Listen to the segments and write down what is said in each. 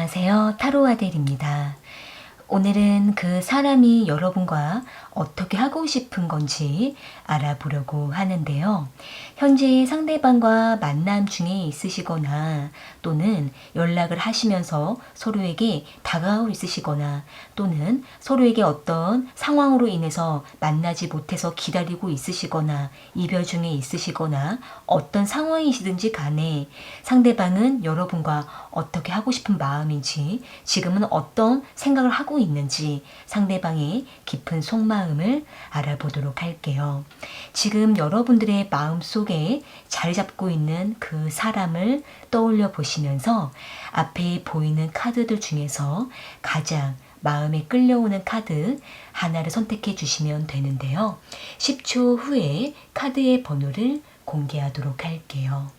안녕하세요. 타로 아델입니다. 오늘은 그 사람이 여러분과 어떻게 하고 싶은 건지 알아보려고 하는데요. 현재 상대방과 만남 중에 있으시거나 또는 연락을 하시면서 서로에게 다가오고 있으시거나 또는 서로에게 어떤 상황으로 인해서 만나지 못해서 기다리고 있으시거나 이별 중에 있으시거나 어떤 상황이시든지 간에 상대방은 여러분과 어떻게 하고 싶은 마음인지 지금은 어떤 생각을 하고 있는지 상대방의 깊은 속마음을 알아보도록 할게요. 지금 여러분들의 마음속에 자리 잡고 있는 그 사람을 떠올려 보시면서 앞에 보이는 카드들 중에서 가장 마음에 끌려오는 카드 하나를 선택해 주시면 되는데요. 10초 후에 카드의 번호를 공개하도록 할게요.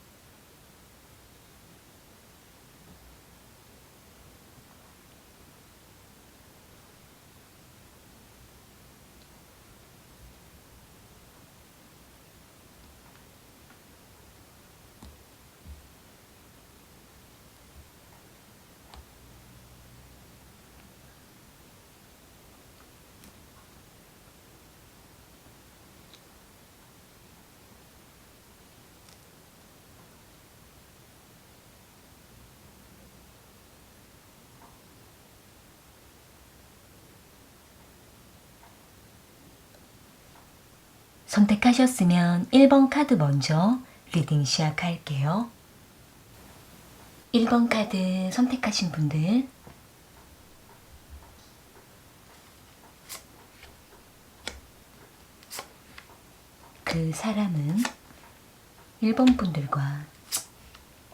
선택하셨으면 1번 카드 먼저 리딩 시작할게요. 1번 카드 선택하신 분들 그 사람은 1번 분들과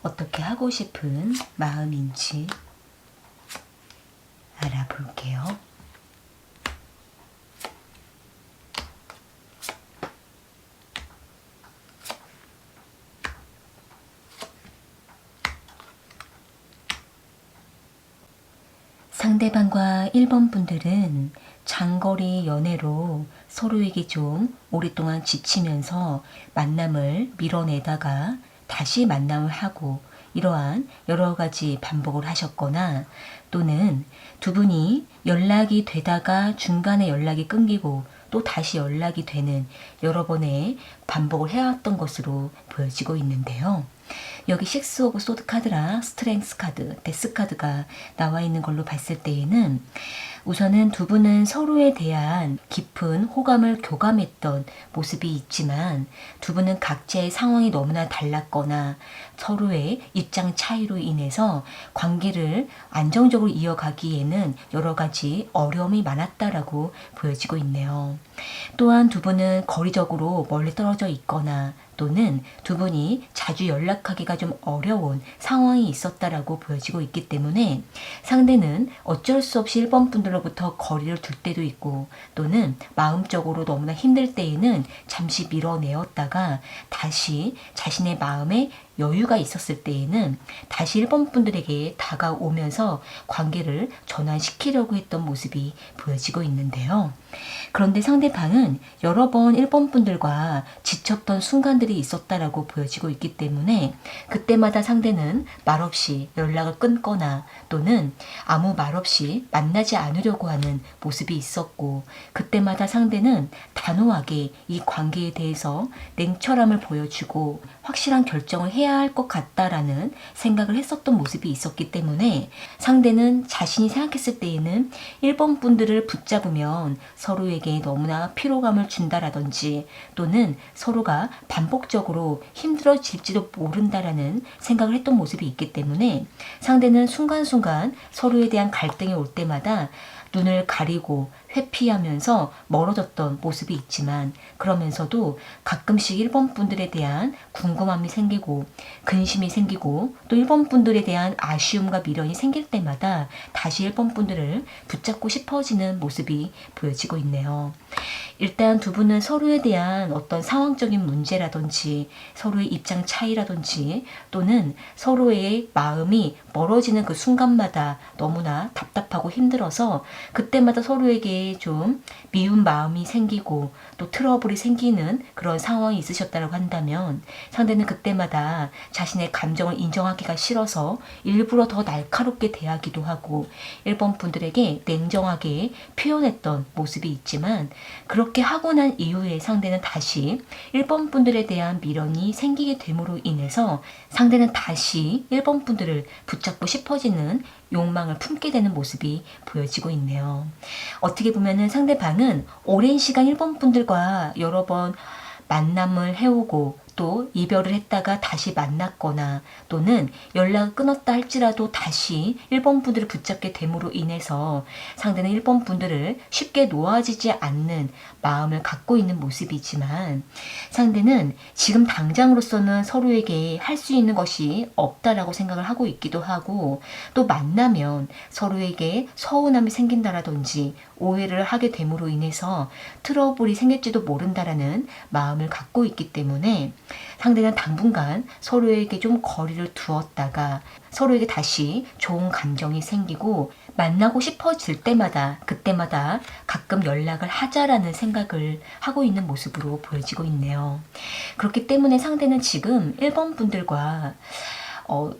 어떻게 하고 싶은 마음인지 알아볼게요. 상대방과 1번 분들은 장거리 연애로 서로에게 좀 오랫동안 지치면서 만남을 밀어내다가 다시 만남을 하고 이러한 여러 가지 반복을 하셨거나 또는 두 분이 연락이 되다가 중간에 연락이 끊기고 또 다시 연락이 되는 여러 번의 반복을 해왔던 것으로 보여지고 있는데요. 여기 6 오브 소드 카드랑 스트렝스 카드, 데스 카드가 나와 있는 걸로 봤을 때에는 우선은 두 분은 서로에 대한 깊은 호감을 교감했던 모습이 있지만 두 분은 각자의 상황이 너무나 달랐거나 서로의 입장 차이로 인해서 관계를 안정적으로 이어가기에는 여러 가지 어려움이 많았다라고 보여지고 있네요. 또한 두 분은 거리적으로 멀리 떨어져 있거나 또는 두 분이 자주 연락하기가 좀 어려운 상황이 있었다라고 보여지고 있기 때문에 상대는 어쩔 수 없이 1번 분들로부터 거리를 둘 때도 있고 또는 마음적으로 너무나 힘들 때에는 잠시 밀어내었다가 다시 자신의 마음에 여유가 있었을 때에는 다시 1번 분들에게 다가오면서 관계를 전환시키려고 했던 모습이 보여지고 있는데요. 그런데 상대방은 여러 번 1번 분들과 지쳤던 순간들이 있었다라고 보여지고 있기 때문에 그때마다 상대는 말없이 연락을 끊거나 또는 아무 말 없이 만나지 않으려고 하는 모습이 있었고 그때마다 상대는 단호하게 이 관계에 대해서 냉철함을 보여주고 확실한 결정을 해야 할 것 같다라는 생각을 했었던 모습이 있었기 때문에 상대는 자신이 생각했을 때에는 1번 분들을 붙잡으면 서로에게 너무나 피로감을 준다라든지 또는 서로가 반복적으로 힘들어질지도 모른다라는 생각을 했던 모습이 있기 때문에 상대는 순간순간 서로에 대한 갈등이 올 때마다 눈을 가리고 회피하면서 멀어졌던 모습이 있지만 그러면서도 가끔씩 1번 분들에 대한 궁금함이 생기고 근심이 생기고 또 1번 분들에 대한 아쉬움과 미련이 생길 때마다 다시 1번 분들을 붙잡고 싶어지는 모습이 보여지고 있네요. 일단 두 분은 서로에 대한 어떤 상황적인 문제라든지 서로의 입장 차이라든지 또는 서로의 마음이 멀어지는 그 순간마다 너무나 답답하고 힘들어서 그때마다 서로에게 서로에게 좀 미운 마음이 생기고 또 트러블이 생기는 그런 상황이 있으셨다고 한다면 상대는 그때마다 자신의 감정을 인정하기가 싫어서 일부러 더 날카롭게 대하기도 하고 1번 분들에게 냉정하게 표현했던 모습이 있지만 그렇게 하고 난 이후에 상대는 다시 1번 분들에 대한 미련이 생기게 됨으로 인해서 상대는 다시 1번 분들을 붙잡고 싶어지는 욕망을 품게 되는 모습이 보여지고 있네요. 어떻게 보면은 상대방은 오랜 시간 1번 분들과 여러 번 만남을 해오고 또 이별을 했다가 다시 만났거나 또는 연락을 끊었다 할지라도 다시 1번 분들을 붙잡게 됨으로 인해서 상대는 1번 분들을 쉽게 놓아지지 않는 마음을 갖고 있는 모습이지만 상대는 지금 당장으로서는 서로에게 할 수 있는 것이 없다라고 생각을 하고 있기도 하고 또 만나면 서로에게 서운함이 생긴다라든지 오해를 하게 됨으로 인해서 트러블이 생길지도 모른다라는 마음을 갖고 있기 때문에 상대는 당분간 서로에게 좀 거리를 두었다가 서로에게 다시 좋은 감정이 생기고 만나고 싶어질 때마다 그때마다 가끔 연락을 하자라는 생각을 하고 있는 모습으로 보여지고 있네요. 그렇기 때문에 상대는 지금 1번 분들과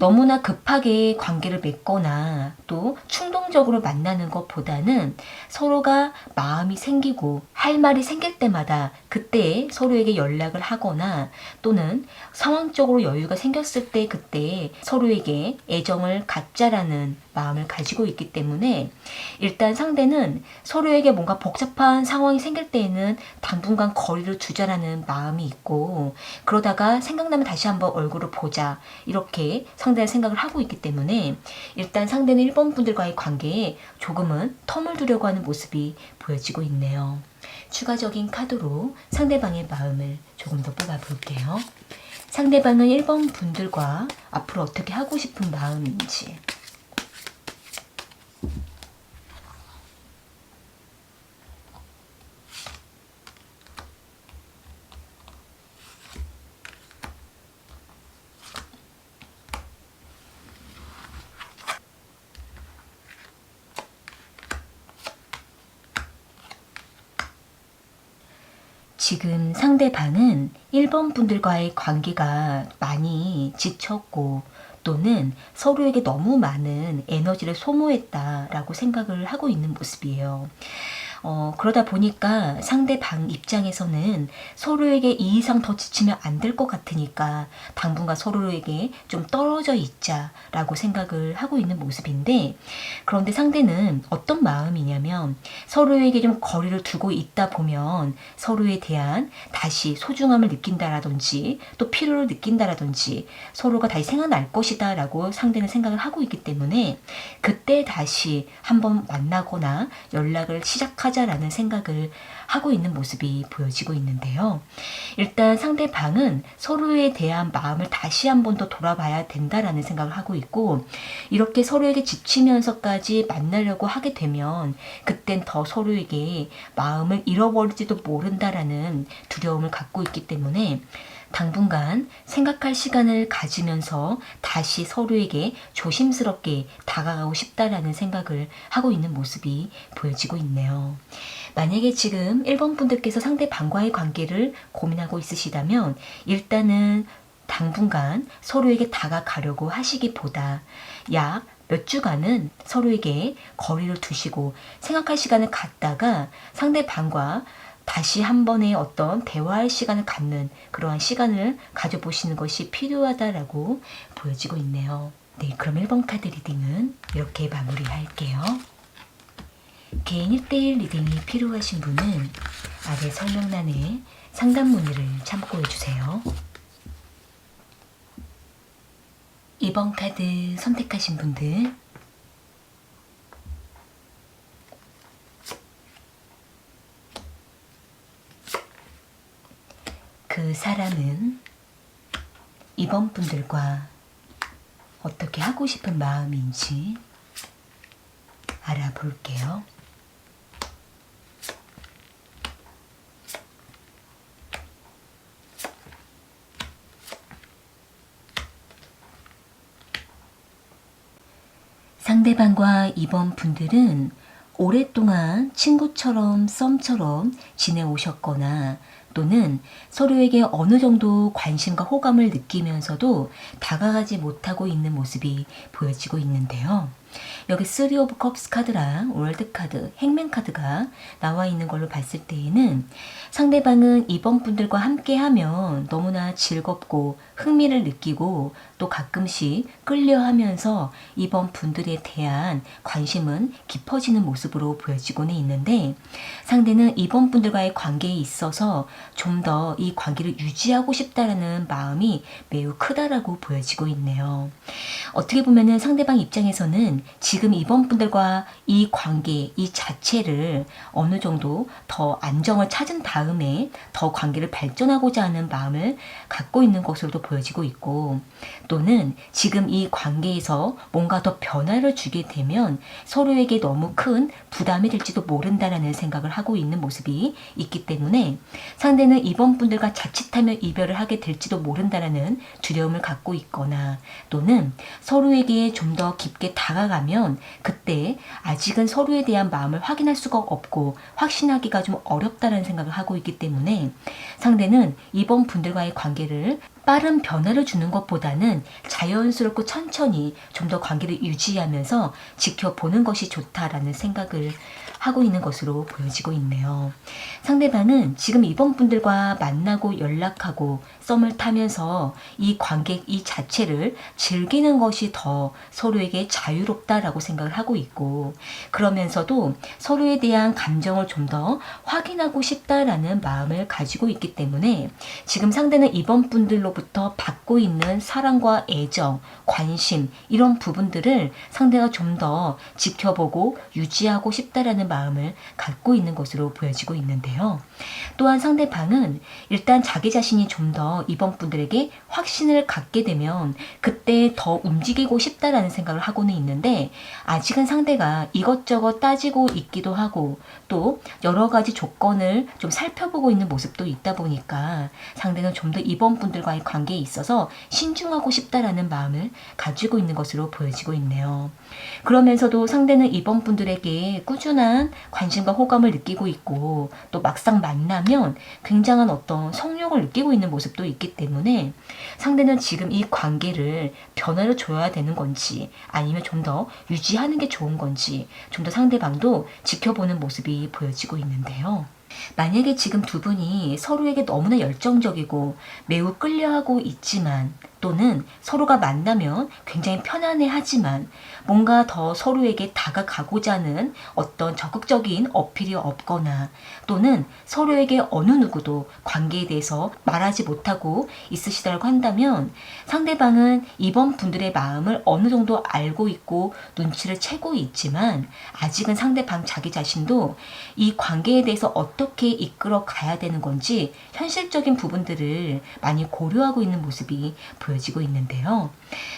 너무나 급하게 관계를 맺거나 또 충동적으로 만나는 것보다는 서로가 마음이 생기고 할 말이 생길 때마다 그때 서로에게 연락을 하거나 또는 상황적으로 여유가 생겼을 때 그때 서로에게 애정을 갖자라는 마음을 가지고 있기 때문에 일단 상대는 서로에게 뭔가 복잡한 상황이 생길 때에는 당분간 거리를 두자라는 마음이 있고 그러다가 생각나면 다시 한번 얼굴을 보자 이렇게 상대는 생각을 하고 있기 때문에 일단 상대는 1번 분들과의 관계에 조금은 텀을 두려고 하는 모습이 보여지고 있네요. 추가적인 카드로 상대방의 마음을 조금 더 뽑아볼게요. 상대방은 1번 분들과 앞으로 어떻게 하고 싶은 마음인지 지금 상대방은 1번 분들과의 관계가 많이 지쳤고 또는 서로에게 너무 많은 에너지를 소모했다라고 생각을 하고 있는 모습이에요. 그러다 보니까 상대방 입장에서는 서로에게 이 이상 더 지치면 안 될 것 같으니까 당분간 서로에게 좀 떨어져 있자라고 생각을 하고 있는 모습인데 그런데 상대는 어떤 마음이냐면 서로에게 좀 거리를 두고 있다 보면 서로에 대한 다시 소중함을 느낀다라든지 또 필요를 느낀다라든지 서로가 다시 생각날 것이다 라고 상대는 생각을 하고 있기 때문에 그때 다시 한번 만나거나 연락을 시작하자라는 생각을 하고 있는 모습이 보여지고 있는데요. 일단 상대방은 서로에 대한 마음을 다시 한 번 더 돌아봐야 된다라는 생각을 하고 있고 이렇게 서로에게 지치면서까지 만나려고 하게 되면 그땐 더 서로에게 마음을 잃어버릴지도 모른다라는 두려움을 갖고 있기 때문에 당분간 생각할 시간을 가지면서 다시 서로에게 조심스럽게 다가가고 싶다라는 생각을 하고 있는 모습이 보여지고 있네요. 만약에 지금 1번 분들께서 상대방과의 관계를 고민하고 있으시다면 일단은 당분간 서로에게 다가가려고 하시기보다 약 몇 주간은 서로에게 거리를 두시고 생각할 시간을 갖다가 상대방과 다시 한 번의 어떤 대화할 시간을 갖는 그러한 시간을 가져보시는 것이 필요하다라고 보여지고 있네요. 네, 그럼 1번 카드 리딩은 이렇게 마무리할게요. 개인 1대1 리딩이 필요하신 분은 아래 설명란에 상담 문의를 참고해주세요. 2번 카드 선택하신 분들 그 사람은 2번 분들과 어떻게 하고 싶은 마음인지 알아볼게요. 상대방과 2번 분들은 오랫동안 친구처럼 썸처럼 지내오셨거나 또는 서로에게 어느 정도 관심과 호감을 느끼면서도 다가가지 못하고 있는 모습이 보여지고 있는데요. 여기 3 오브 컵스 카드랑 월드 카드, 행맨 카드가 나와 있는 걸로 봤을 때에는 상대방은 이번 분들과 함께 하면 너무나 즐겁고 흥미를 느끼고 또 가끔씩 끌려하면서 이번 분들에 대한 관심은 깊어지는 모습으로 보여지고는 있는데 상대는 이번 분들과의 관계에 있어서 좀 더 이 관계를 유지하고 싶다라는 마음이 매우 크다라고 보여지고 있네요. 어떻게 보면은 상대방 입장에서는 지금 이번 분들과 이 관계, 이 자체를 어느 정도 더 안정을 찾은 다음에 더 관계를 발전하고자 하는 마음을 갖고 있는 것으로도 보여지고 있고 또는 지금 이 관계에서 뭔가 더 변화를 주게 되면 서로에게 너무 큰 부담이 될지도 모른다라는 생각을 하고 있는 모습이 있기 때문에 상대는 이번 분들과 자칫하면 이별을 하게 될지도 모른다라는 두려움을 갖고 있거나 또는 서로에게 좀 더 깊게 다가가면 그때 아직은 서로에 대한 마음을 확인할 수가 없고 확신하기가 좀 어렵다는 생각을 하고 있기 때문에 상대는 이번 분들과의 관계를 빠른 변화를 주는 것보다는 자연스럽고 천천히 좀 더 관계를 유지하면서 지켜보는 것이 좋다라는 생각을 하고 있는 것으로 보여지고 있네요. 상대방은 지금 이번 분들과 만나고 연락하고 썸을 타면서 이 관계 이 자체를 즐기는 것이 더 서로에게 자유롭다라고 생각을 하고 있고 그러면서도 서로에 대한 감정을 좀 더 확인하고 싶다라는 마음을 가지고 있기 때문에 지금 상대는 이번 분들로부터 받고 있는 사랑과 애정, 관심 이런 부분들을 상대가 좀 더 지켜보고 유지하고 싶다라는 마음을 갖고 있는 것으로 보여지고 있는데요. 또한 상대방은 일단 자기 자신이 좀 더 이번 분들에게 확신을 갖게 되면 그때 더 움직이고 싶다라는 생각을 하고는 있는데 아직은 상대가 이것저것 따지고 있기도 하고 또 여러 가지 조건을 좀 살펴보고 있는 모습도 있다 보니까 상대는 좀 더 이번 분들과의 관계에 있어서 신중하고 싶다라는 마음을 가지고 있는 것으로 보여지고 있네요. 그러면서도 상대는 이번 분들에게 꾸준한 관심과 호감을 느끼고 있고 또 막상 만나면 굉장한 어떤 성욕을 느끼고 있는 모습도 있기 때문에 상대는 지금 이 관계를 변화를 줘야 되는 건지 아니면 좀 더 유지하는 게 좋은 건지 좀 더 상대방도 지켜보는 모습이 보여지고 있는데요. 만약에 지금 두 분이 서로에게 너무나 열정적이고 매우 끌려하고 있지만 또는 서로가 만나면 굉장히 편안해하지만 뭔가 더 서로에게 다가가고자 하는 어떤 적극적인 어필이 없거나 또는 서로에게 어느 누구도 관계에 대해서 말하지 못하고 있으시다고 한다면 상대방은 이번 분들의 마음을 어느 정도 알고 있고 눈치를 채고 있지만 아직은 상대방 자기 자신도 이 관계에 대해서 어떻게 이끌어 가야 되는 건지 현실적인 부분들을 많이 고려하고 있는 모습이 보여지고 있는데요.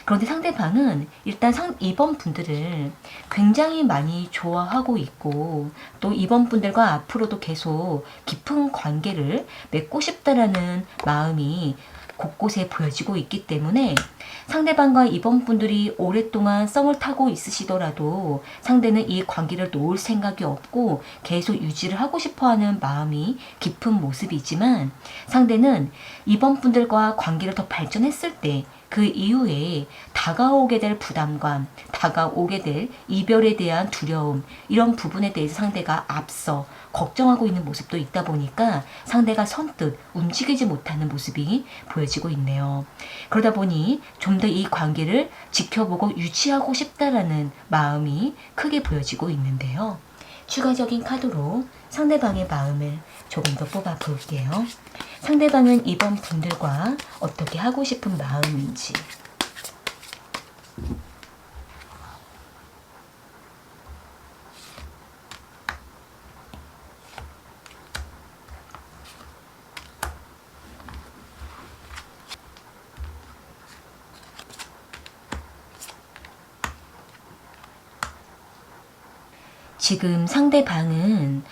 그런데 상대방은 일단 이번 분들을 굉장히 많이 좋아하고 있고 또 이번 분들과 앞으로도 계속 깊은 관계를 맺고 싶다라는 마음이 곳곳에 보여지고 있기 때문에 상대방과 이번 분들이 오랫동안 썸을 타고 있으시더라도 상대는 이 관계를 놓을 생각이 없고 계속 유지를 하고 싶어하는 마음이 깊은 모습이지만 상대는 이번 분들과 관계를 더 발전했을 때 그 이후에 다가오게 될 부담감, 다가오게 될 이별에 대한 두려움 이런 부분에 대해서 상대가 앞서 걱정하고 있는 모습도 있다 보니까 상대가 선뜻 움직이지 못하는 모습이 보여지고 있네요. 그러다 보니 좀 더 이 관계를 지켜보고 유지하고 싶다라는 마음이 크게 보여지고 있는데요. 추가적인 카드로 상대방의 마음을 조금 더 뽑아 볼게요. 상대방은 이번 분들과 어떻게 하고 싶은 마음인지 지금 상대방은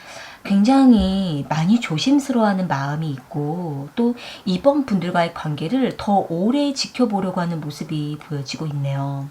굉장히 많이 조심스러워하는 마음이 있고 또 이번 분들과의 관계를 더 오래 지켜보려고 하는 모습이 보여지고 있네요.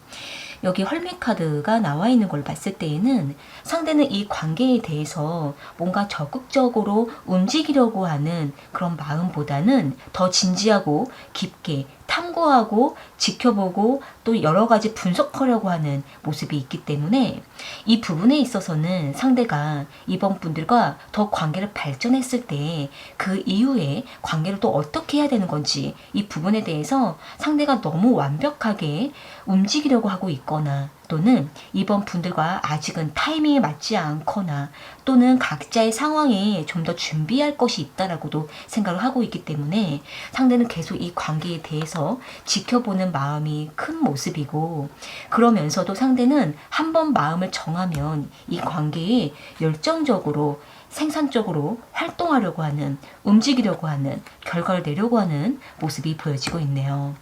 여기 헐밋 카드가 나와 있는 걸 봤을 때에는 상대는 이 관계에 대해서 뭔가 적극적으로 움직이려고 하는 그런 마음보다는 더 진지하고 깊게 탐구하고 지켜보고 또 여러 가지 분석하려고 하는 모습이 있기 때문에 이 부분에 있어서는 상대가 이번 분들과 더 관계를 발전했을 때 그 이후에 관계를 또 어떻게 해야 되는 건지 이 부분에 대해서 상대가 너무 완벽하게 움직이려고 하고 있거나 또는 이번 분들과 아직은 타이밍이 맞지 않거나 또는 각자의 상황에 좀 더 준비할 것이 있다라고도 생각을 하고 있기 때문에 상대는 계속 이 관계에 대해서 지켜보는 마음이 큰 모습이고 그러면서도 상대는 한번 마음을 정하면 이 관계에 열정적으로 생산적으로 활동하려고 하는, 움직이려고 하는, 결과를 내려고 하는 모습이 보여지고 있네요.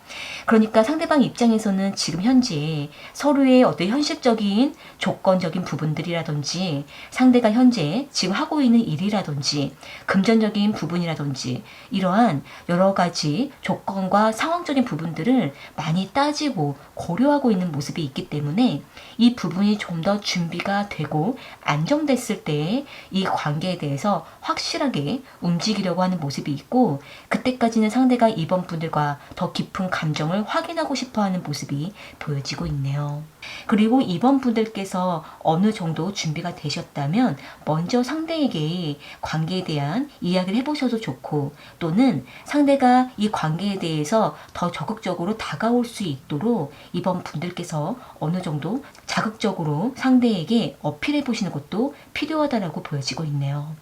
그러니까 상대방 입장에서는 지금 현재 서로의 어떤 현실적인 조건적인 부분들이라든지 상대가 현재 지금 하고 있는 일이라든지 금전적인 부분이라든지 이러한 여러 가지 조건과 상황적인 부분들을 많이 따지고 고려하고 있는 모습이 있기 때문에 이 부분이 좀 더 준비가 되고 안정됐을 때 이 관계에 대해서 확실하게 움직이려고 하는 모습이 있고 그때까지는 상대가 이번 분들과 더 깊은 감정을 확인하고 싶어하는 모습이 보여지고 있네요. 그리고 이번 분들께서 어느 정도 준비가 되셨다면 먼저 상대에게 관계에 대한 이야기를 해보셔도 좋고 또는 상대가 이 관계에 대해서 더 적극적으로 다가올 수 있도록 이번 분들께서 어느 정도 자극적으로 상대에게 어필해 보시는 것도 필요하다라고 보여지고 있네요.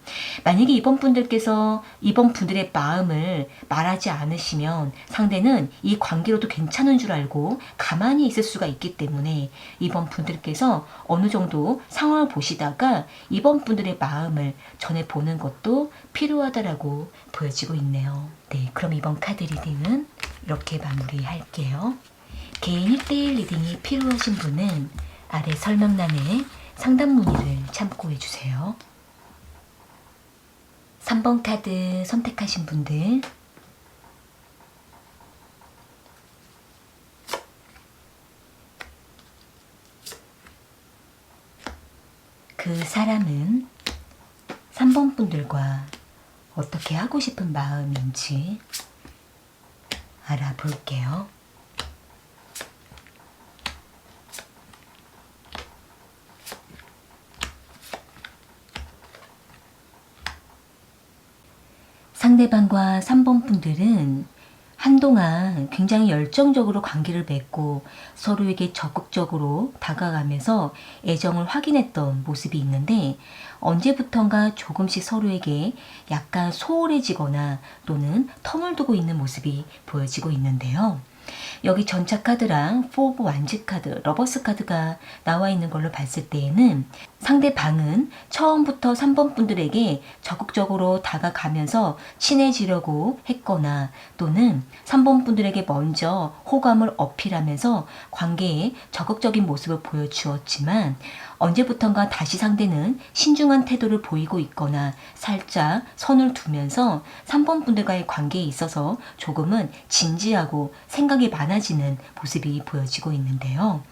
만약에 이번 분들께서 이번 분들의 마음을 말하지 않으시면 상대는 이 관계로도 괜찮은 줄 알고 가만히 있을 수가 있기 때문에 이번 분들께서 어느 정도 상황을 보시다가 이번 분들의 마음을 전해보는 것도 필요하다라고 보여지고 있네요. 네, 그럼 이번 카드 리딩은 이렇게 마무리할게요. 개인 1대1 리딩이 필요하신 분은 아래 설명란에 상담 문의를 참고해주세요. 3번 카드 선택하신 분들 그 사람은 3번 분들과 어떻게 하고 싶은 마음인지 알아볼게요. 상대방과 3번 분들은 한동안 굉장히 열정적으로 관계를 맺고 서로에게 적극적으로 다가가면서 애정을 확인했던 모습이 있는데 언제부턴가 조금씩 서로에게 약간 소홀해지거나 또는 텀을 두고 있는 모습이 보여지고 있는데요. 여기 전차 카드랑 4 오브 완즈 카드, 러버스 카드가 나와 있는 걸로 봤을 때에는 상대방은 처음부터 3번 분들에게 적극적으로 다가가면서 친해지려고 했거나 또는 3번 분들에게 먼저 호감을 어필하면서 관계에 적극적인 모습을 보여주었지만 언제부턴가 다시 상대는 신중한 태도를 보이고 있거나 살짝 선을 두면서 3번 분들과의 관계에 있어서 조금은 진지하고 생각이 많아지는 모습이 보여지고 있는데요.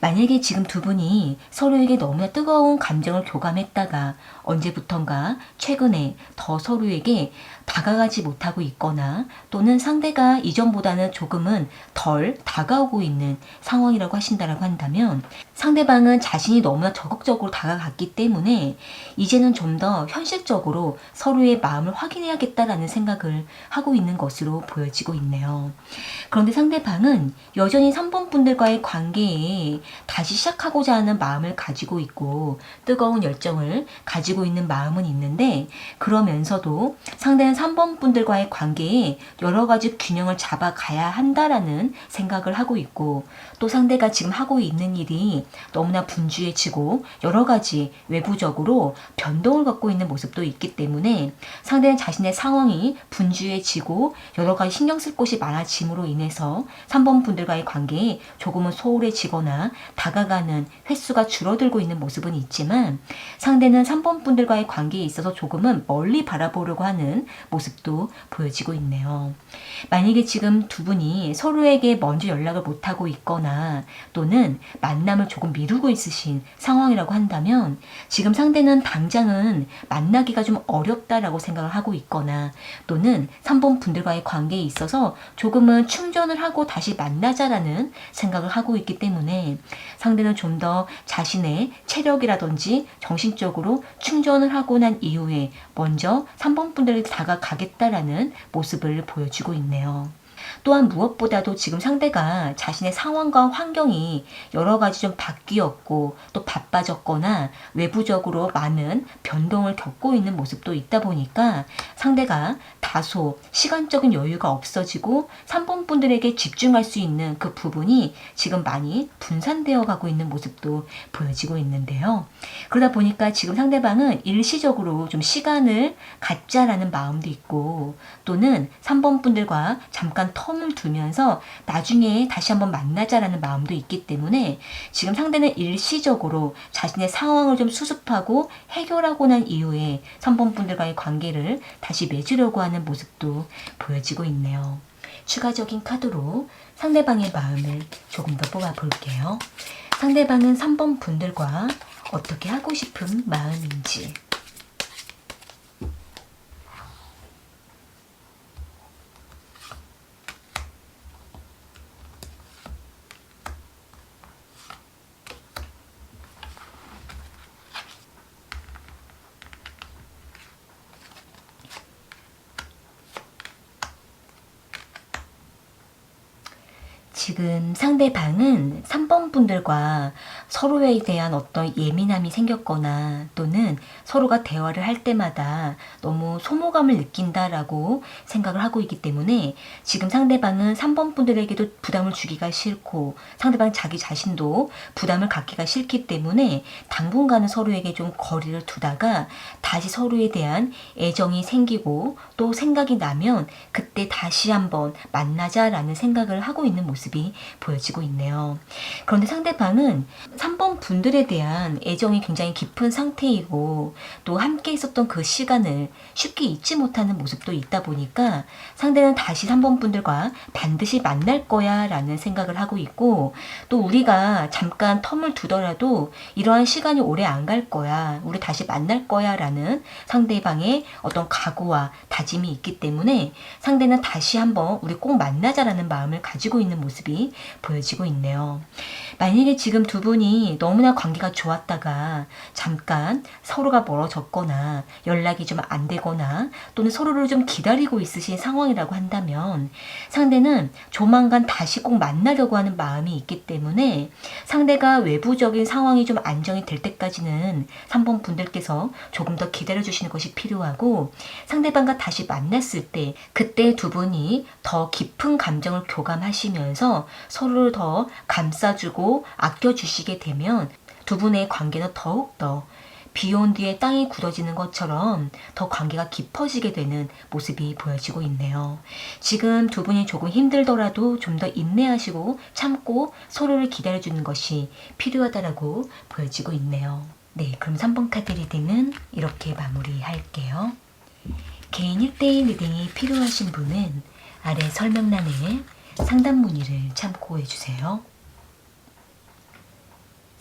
만약에 지금 두 분이 서로에게 너무나 뜨거운 감정을 교감했다가 언제부턴가 최근에 더 서로에게 다가가지 못하고 있거나 또는 상대가 이전보다는 조금은 덜 다가오고 있는 상황이라고 하신다라고 한다면 상대방은 자신이 너무나 적극적으로 다가갔기 때문에 이제는 좀 더 현실적으로 서로의 마음을 확인해야겠다라는 생각을 하고 있는 것으로 보여지고 있네요. 그런데 상대방은 여전히 3번 분들과의 관계에 다시 시작하고자 하는 마음을 가지고 있고 뜨거운 열정을 가지고 있는 마음은 있는데 그러면서도 상대는 3번 분들과의 관계에 여러 가지 균형을 잡아가야 한다라는 생각을 하고 있고 또 상대가 지금 하고 있는 일이 너무나 분주해지고 여러 가지 외부적으로 변동을 갖고 있는 모습도 있기 때문에 상대는 자신의 상황이 분주해지고 여러 가지 신경 쓸 곳이 많아짐으로 인해서 3번 분들과의 관계에 조금은 소홀해지거나 다가가는 횟수가 줄어들고 있는 모습은 있지만 상대는 3번 분들과의 관계에 있어서 조금은 멀리 바라보려고 하는 모습도 보여지고 있네요. 만약에 지금 두 분이 서로에게 먼저 연락을 못하고 있거나 또는 만남을 조금 미루고 있으신 상황이라고 한다면 지금 상대는 당장은 만나기가 좀 어렵다라고 생각을 하고 있거나 또는 3번 분들과의 관계에 있어서 조금은 충전을 하고 다시 만나자라는 생각을 하고 있기 때문에 상대는 좀 더 자신의 체력이라든지 정신적으로 충전을 하고 난 이후에 먼저 3번 분들에게 다가가겠다라는 모습을 보여주고 있네요. 또한 무엇보다도 지금 상대가 자신의 상황과 환경이 여러 가지 좀 바뀌었고 또 바빠졌거나 외부적으로 많은 변동을 겪고 있는 모습도 있다 보니까 상대가 다소 시간적인 여유가 없어지고 3번 분들에게 집중할 수 있는 그 부분이 지금 많이 분산되어 가고 있는 모습도 보여지고 있는데요. 그러다 보니까 지금 상대방은 일시적으로 좀 시간을 갖자라는 마음도 있고 또는 3번 분들과 잠깐 텀을 두면서 나중에 다시 한번 만나자라는 마음도 있기 때문에 지금 상대는 일시적으로 자신의 상황을 좀 수습하고 해결하고 난 이후에 3번 분들과의 관계를 다시 맺으려고 하는 모습도 보여지고 있네요. 추가적인 카드로 상대방의 마음을 조금 더 뽑아 볼게요. 상대방은 3번 분들과 어떻게 하고 싶은 마음인지. 지금 상대방은 3번 분들과 서로에 대한 어떤 예민함이 생겼거나 또는 서로가 대화를 할 때마다 너무 소모감을 느낀다라고 생각을 하고 있기 때문에 지금 상대방은 3번 분들에게도 부담을 주기가 싫고 상대방 자기 자신도 부담을 갖기가 싫기 때문에 당분간은 서로에게 좀 거리를 두다가 다시 서로에 대한 애정이 생기고 또 생각이 나면 그때 다시 한번 만나자라는 생각을 하고 있는 모습이 보여지고 있네요. 그런데 상대방은 3번 분들에 대한 애정이 굉장히 깊은 상태이고 또 함께 있었던 그 시간을 쉽게 잊지 못하는 모습도 있다 보니까 상대는 다시 3번 분들과 반드시 만날 거야 라는 생각을 하고 있고 또 우리가 잠깐 텀을 두더라도 이러한 시간이 오래 안 갈 거야. 우리 다시 만날 거야 라는 상대방의 어떤 각오와 다짐이 있기 때문에 상대는 다시 한번 우리 꼭 만나자라는 마음을 가지고 있는 모습이 보여지고 있네요. 만약에 지금 두 분이 너무나 관계가 좋았다가 잠깐 서로가 멀어졌거나 연락이 좀 안 되거나 또는 서로를 좀 기다리고 있으신 상황이라고 한다면 상대는 조만간 다시 꼭 만나려고 하는 마음이 있기 때문에 상대가 외부적인 상황이 좀 안정이 될 때까지는 3번 분들께서 조금 더 기다려주시는 것이 필요하고 상대방과 다시 만났을 때 그때 두 분이 더 깊은 감정을 교감하시면서 서로를 더 감싸주고 아껴주시게 되면 두 분의 관계는 더욱더 비온 뒤에 땅이 굳어지는 것처럼 더 관계가 깊어지게 되는 모습이 보여지고 있네요. 지금 두 분이 조금 힘들더라도 좀 더 인내하시고 참고 서로를 기다려주는 것이 필요하다라고 보여지고 있네요. 네, 그럼 3번 카드 리딩은 이렇게 마무리할게요. 개인 1대1 리딩이 필요하신 분은 아래 설명란에 상담 문의를 참고해주세요.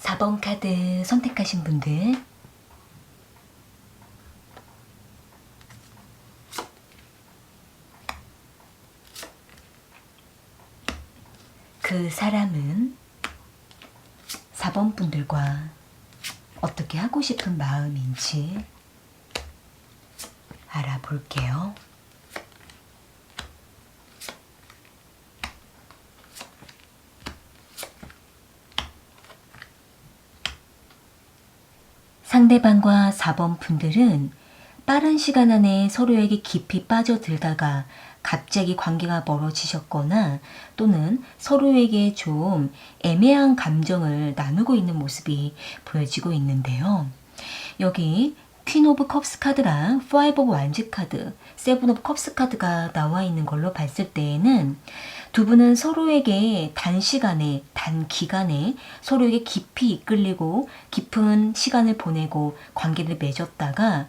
4번 카드 선택하신 분들 그 사람은 4번 분들과 어떻게 하고 싶은 마음인지 알아볼게요. 상대방과 4번 분들은 빠른 시간 안에 서로에게 깊이 빠져들다가 갑자기 관계가 멀어지셨거나 또는 서로에게 좀 애매한 감정을 나누고 있는 모습이 보여지고 있는데요. 여기 퀸 오브 컵스 카드랑 파이브 오브 완즈 카드, 세븐 오브 컵스 카드가 나와 있는 걸로 봤을 때에는 두 분은 서로에게 단시간에, 단기간에 서로에게 깊이 이끌리고 깊은 시간을 보내고 관계를 맺었다가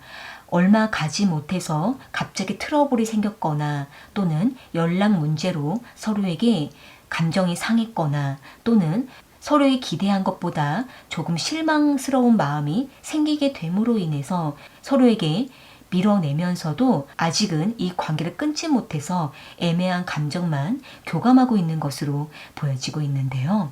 얼마 가지 못해서 갑자기 트러블이 생겼거나 또는 연락 문제로 서로에게 감정이 상했거나 또는 서로의 기대한 것보다 조금 실망스러운 마음이 생기게 됨으로 인해서 서로에게 밀어내면서도 아직은 이 관계를 끊지 못해서 애매한 감정만 교감하고 있는 것으로 보여지고 있는데요.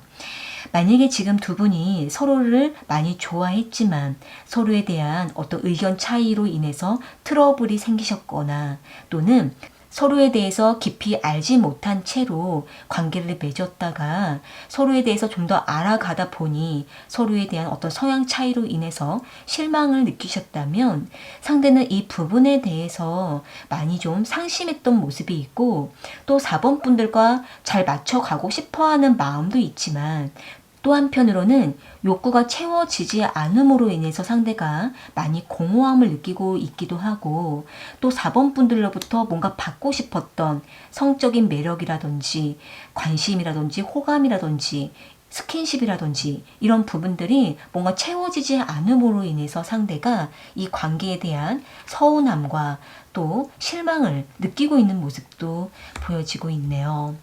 만약에 지금 두 분이 서로를 많이 좋아했지만 서로에 대한 어떤 의견 차이로 인해서 트러블이 생기셨거나 또는 서로에 대해서 깊이 알지 못한 채로 관계를 맺었다가 서로에 대해서 좀 더 알아가다 보니 서로에 대한 어떤 성향 차이로 인해서 실망을 느끼셨다면 상대는 이 부분에 대해서 많이 좀 상심했던 모습이 있고 또 4번 분들과 잘 맞춰가고 싶어하는 마음도 있지만 또 한편으로는 욕구가 채워지지 않음으로 인해서 상대가 많이 공허함을 느끼고 있기도 하고 또 4번 분들로부터 뭔가 받고 싶었던 성적인 매력이라든지 관심이라든지 호감이라든지 스킨십이라든지 이런 부분들이 뭔가 채워지지 않음으로 인해서 상대가 이 관계에 대한 서운함과 또 실망을 느끼고 있는 모습도 보여지고 있네요.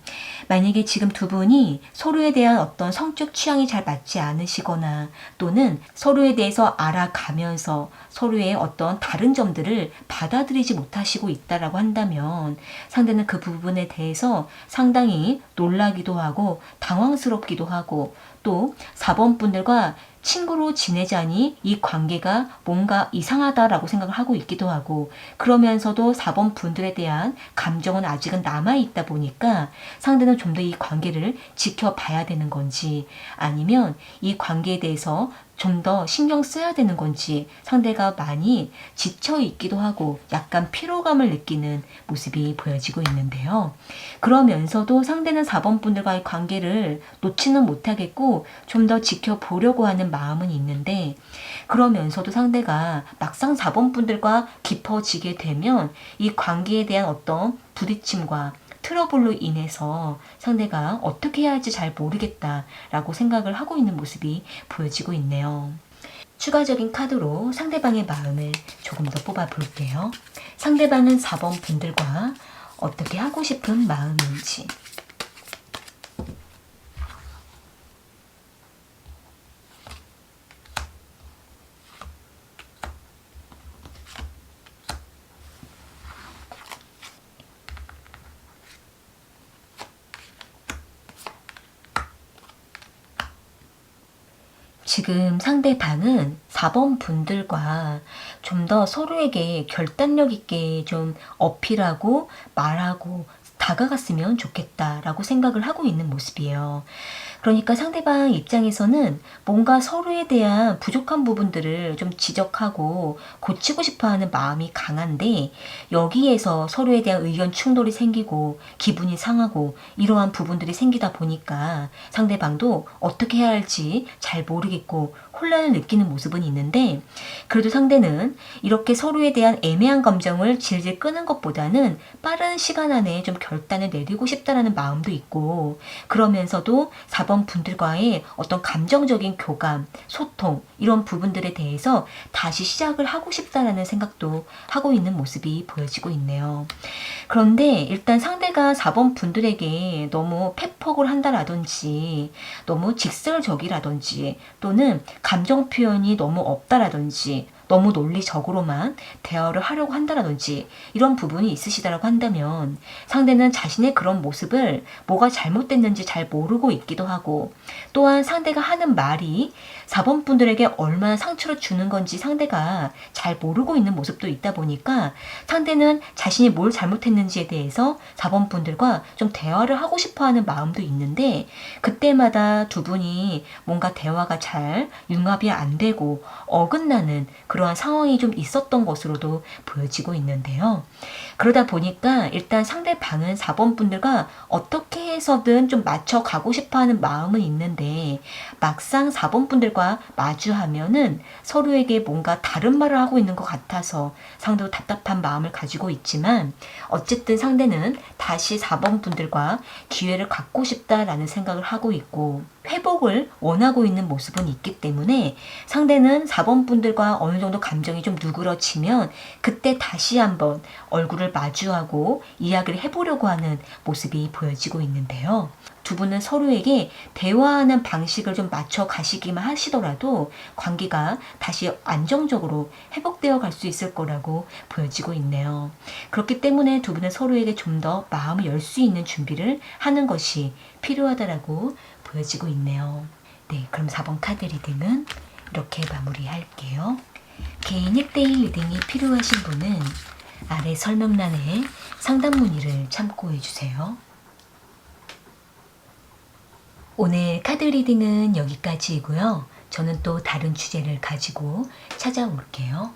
만약에 지금 두 분이 서로에 대한 어떤 성적 취향이 잘 맞지 않으시거나 또는 서로에 대해서 알아가면서 서로의 어떤 다른 점들을 받아들이지 못하시고 있다라고 한다면 상대는 그 부분에 대해서 상당히 놀라기도 하고 당황스럽기도 하고 또 4번 분들과 친구로 지내자니 이 관계가 뭔가 이상하다라고 생각을 하고 있기도 하고 그러면서도 4번 분들에 대한 감정은 아직은 남아있다 보니까 상대는 좀 더 이 관계를 지켜봐야 되는 건지 아니면 이 관계에 대해서 좀 더 신경 써야 되는 건지 상대가 많이 지쳐 있기도 하고 약간 피로감을 느끼는 모습이 보여지고 있는데요. 그러면서도 상대는 4번 분들과의 관계를 놓지는 못하겠고 좀 더 지켜보려고 하는 마음은 있는데 그러면서도 상대가 막상 4번 분들과 깊어지게 되면 이 관계에 대한 어떤 부딪힘과 트러블로 인해서 상대가 어떻게 해야 할지 잘 모르겠다라고 생각을 하고 있는 모습이 보여지고 있네요. 추가적인 카드로 상대방의 마음을 조금 더 뽑아 볼게요. 상대방은 4번 분들과 어떻게 하고 싶은 마음인지. 지금 상대방은 4번 분들과 좀 더 서로에게 결단력 있게 좀 어필하고 말하고 다가갔으면 좋겠다라고 생각을 하고 있는 모습이에요. 그러니까 상대방 입장에서는 뭔가 서로에 대한 부족한 부분들을 좀 지적하고 고치고 싶어 하는 마음이 강한데 여기에서 서로에 대한 의견 충돌이 생기고 기분이 상하고 이러한 부분들이 생기다 보니까 상대방도 어떻게 해야 할지 잘 모르겠고 혼란을 느끼는 모습은 있는데 그래도 상대는 이렇게 서로에 대한 애매한 감정을 질질 끄는 것보다는 빠른 시간 안에 좀 결단을 내리고 싶다라는 마음도 있고 그러면서도 4번 분들과의 어떤 감정적인 교감, 소통 이런 부분들에 대해서 다시 시작을 하고 싶다라는 생각도 하고 있는 모습이 보여지고 있네요. 그런데 일단 상대가 4번 분들에게 너무 팩폭을 한다라든지 너무 직설적이라든지 또는 감정 표현이 너무 없다라든지 너무 논리적으로만 대화를 하려고 한다라든지 이런 부분이 있으시다라고 한다면 상대는 자신의 그런 모습을 뭐가 잘못됐는지 잘 모르고 있기도 하고 또한 상대가 하는 말이 4번 분들에게 얼마나 상처를 주는 건지 상대가 잘 모르고 있는 모습도 있다 보니까 상대는 자신이 뭘 잘못했는지에 대해서 4번 분들과 좀 대화를 하고 싶어하는 마음도 있는데 그때마다 두 분이 뭔가 대화가 잘 융합이 안 되고 어긋나는 그런 그러한 상황이 좀 있었던 것으로도 보여지고 있는데요. 그러다 보니까 일단 상대방은 4번 분들과 어떻게 해서든 좀 맞춰 가고 싶어 하는 마음은 있는데 막상 4번 분들과 마주하면은 서로에게 뭔가 다른 말을 하고 있는 것 같아서 상대도 답답한 마음을 가지고 있지만 어쨌든 상대는 다시 4번 분들과 기회를 갖고 싶다라는 생각을 하고 있고 회복을 원하고 있는 모습은 있기 때문에 상대는 4번 분들과 어느 정도 감정이 좀 누그러지면 그때 다시 한번 얼굴을 마주하고 이야기를 해보려고 하는 모습이 보여지고 있는데요. 두 분은 서로에게 대화하는 방식을 좀 맞춰 가시기만 하시더라도 관계가 다시 안정적으로 회복되어 갈 수 있을 거라고 보여지고 있네요. 그렇기 때문에 두 분은 서로에게 좀 더 마음을 열 수 있는 준비를 하는 것이 필요하다라고 보여지고 있네요. 네, 그럼 4번 카드 리딩은 이렇게 마무리할게요. 개인 1대1 리딩이 필요하신 분은 아래 설명란에 상담 문의를 참고해 주세요. 오늘 카드 리딩은 여기까지이고요. 저는 또 다른 주제를 가지고 찾아올게요.